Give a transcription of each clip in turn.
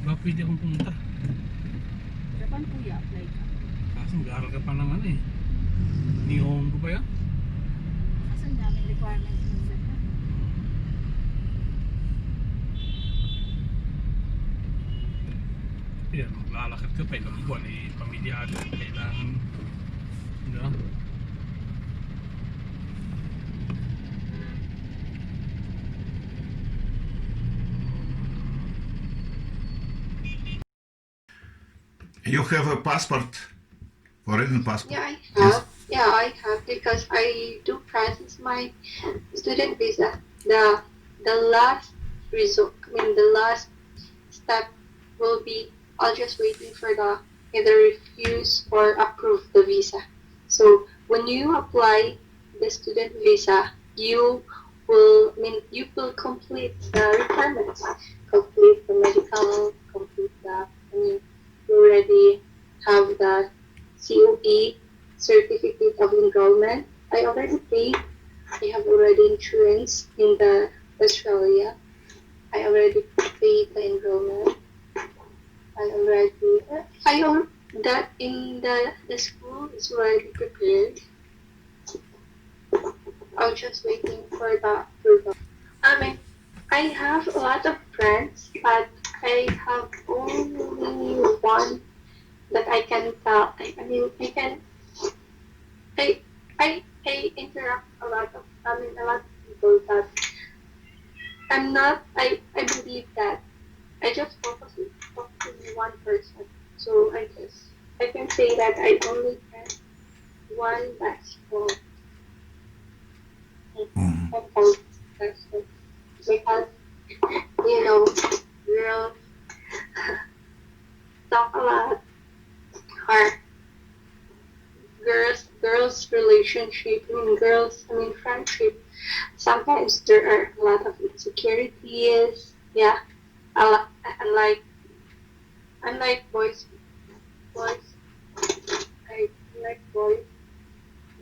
Ba pwede akong pumunta. Japan kuya, apply ka. Kaso mag-aaral ka pa ng ano eh. Nihongo ba yan? Kasi ang daming requirements ng Japan. Yan, maglalakad ka pa ilang buwan eh. Pamilya agad. Kailangan, no? You have a passport, foreign passport. Yeah, I have. Yeah, I have because I do process my student visa. The last result, I mean the last step will be I'll just waiting for the either refuse or approve the visa. So when you apply the student visa, you will complete the requirements, complete the medical, complete the you already have the COE, Certificate of Enrollment. I already paid. I have already insurance in the Australia. I already paid the enrollment. That in the school is already prepared. I'm just waiting for the approval. I mean, I have a lot of friends, but I have only one that I can tell. I interact a lot of people that I believe that I just focus on one person. So I can say that I only have one best friend. Mhm. I call person because girls talk a lot or girls relationship, friendship. Sometimes there are a lot of insecurities. Yeah, a lot, unlike boys, I like boys.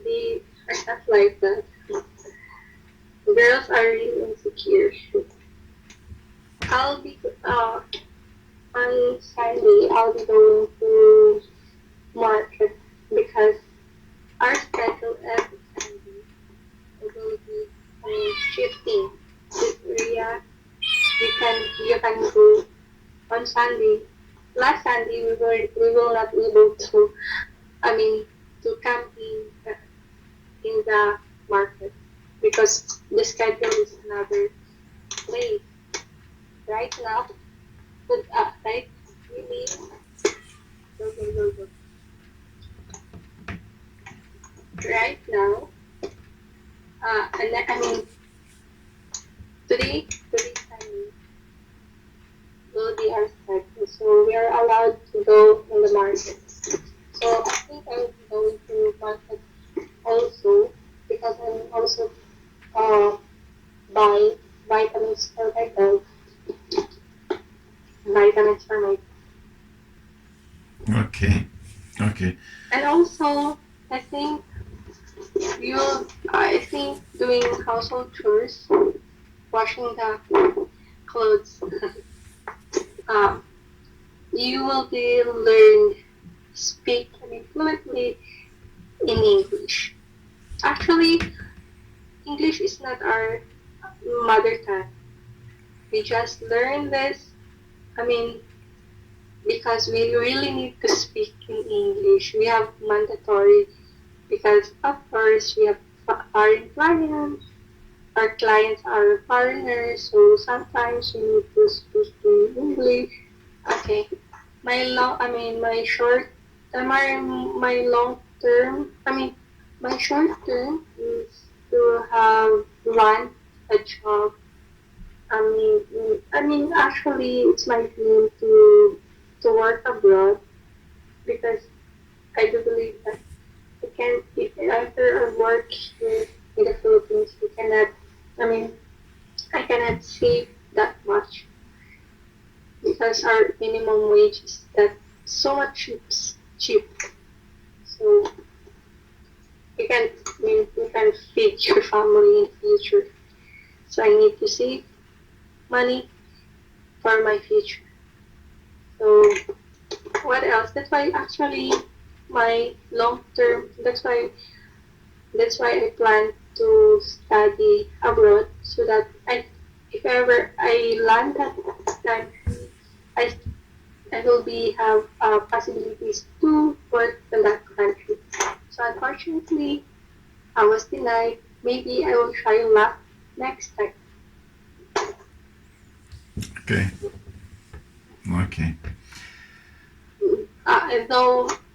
They are not like that. Girls are really insecure. I'll be on Sunday. I'll be going to market because our schedule every Sunday will be shifting this area. You can go on Sunday. Last Sunday we will not able to to camp in the market because the schedule is another place. Right now, right, really, go. Right now, and then, today Sunday will be our schedule, so we are allowed to go in the market. So I think I will be going to market also because I'm also uh buy vitamins for my dog, vitamins for my Okay, okay. and also I think I think doing household chores, washing the clothes, um, you will be learn speak fluently in English. Actually, English is not our mother tongue. We just learn this. I mean, because we really need to speak in English. We have mandatory because of course we have foreign clients. Our clients are foreigners, so sometimes we need to speak in English. Okay, my short, my long term. My short term is to have one a job. Actually, it's my dream to work abroad because I do believe that if after I work here in the Philippines, I mean, I cannot save that much because our minimum wage is that so much cheap. So you can feed your family in the future. So I need to save money for my future. So what else? That's why actually my long term. That's why I plan to study abroad so that if ever I land that country, I I will be have possibilities to work in that country. So unfortunately, I was denied. Maybe I will try luck next time. Okay. Okay. And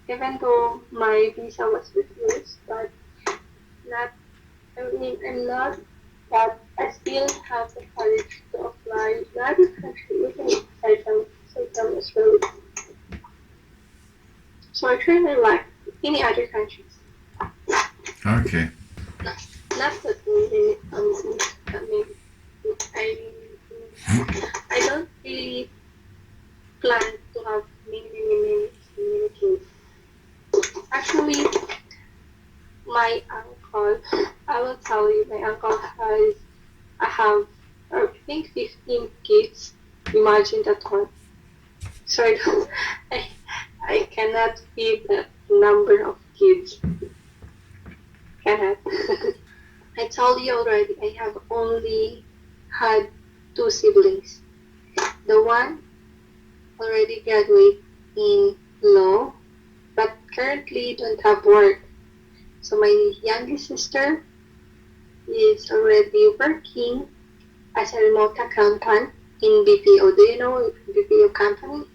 even though my visa was refused, but not. I mean, I'm not. But I still have the courage to apply in other country, even if I as well. So I try my luck in any other countries. Okay. Not that really I mean, I I don't really plan to have many kids. Actually, my uncle, I will tell you, my uncle I have, I think 15 kids. Imagine that one. So I, I cannot feed that number of kids. Cannot. I told you already, I have only had 2 siblings. The one already graduated in law, but currently don't have work. So my youngest sister is already working as a remote accountant in BPO. Do you know BPO company?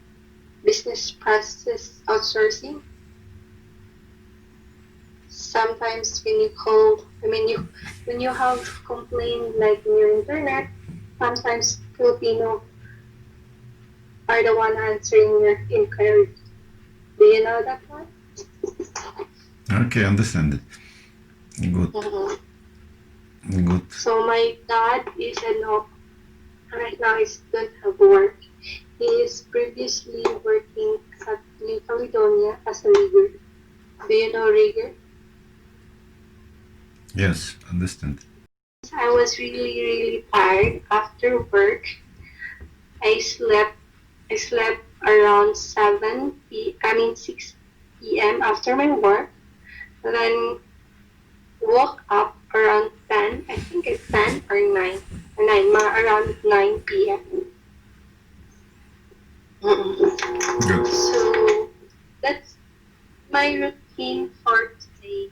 Business process outsourcing. Sometimes when you call, when you have complaint like in your internet, sometimes Filipino are the one answering your inquiry. Do you know that one? Okay, understand it. Good. Mm-hmm. Good. So my dad is right now he don't have work. He is previously working at New Caledonia as a rigger. Do you know rigger? Yes, understand. I was really tired after work. I slept around 6 p.m. after my work. Then woke up around 10. I think it's 10 or 9. Around 9 p.m. Good. So that's my routine for today.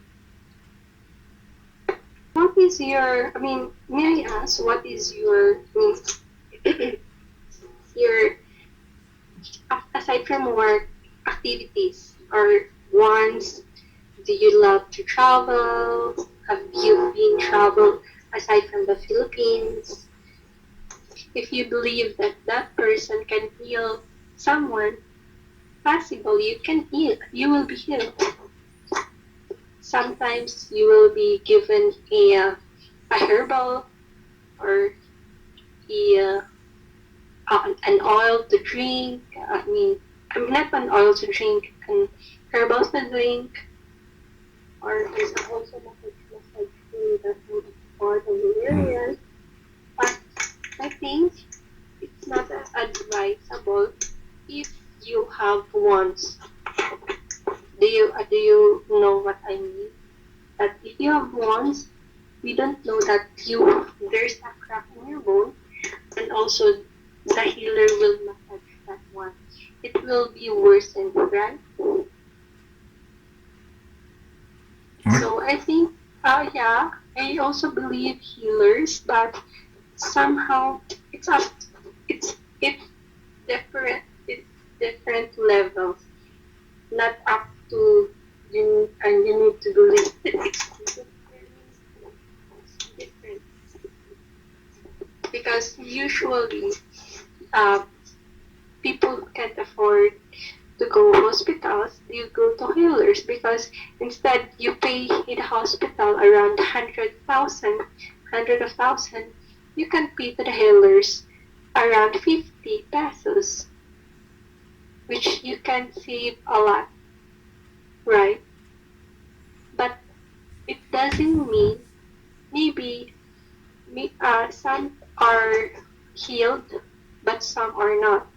What is your, may I ask, what is your, your, aside from work activities or wants, do you love to travel? Have you been traveled aside from the Philippines? If you believe that that person can heal someone, possible you can heal, you will be healed. Sometimes you will be given a herbal or an oil to drink. Not an oil to drink, an herbal to drink. Or there's also massage cream that will be part of the area. But I think it's not advisable if you have wants. Do you know what I mean? That if you have wants, we don't know that there's a crack in your bone, and also the healer will massage that one. It will be worsened, right? So I think, yeah, I also believe healers, but somehow it's different. It's different levels, not up to you, and you need to believe that it's different because usually, people who can't afford to go hospitals, you go to healers because instead you pay in the hospital around 100,000, you can pay to the healers around 50 pesos, which you can save a lot, right? But it doesn't mean maybe some are healed, but some are not.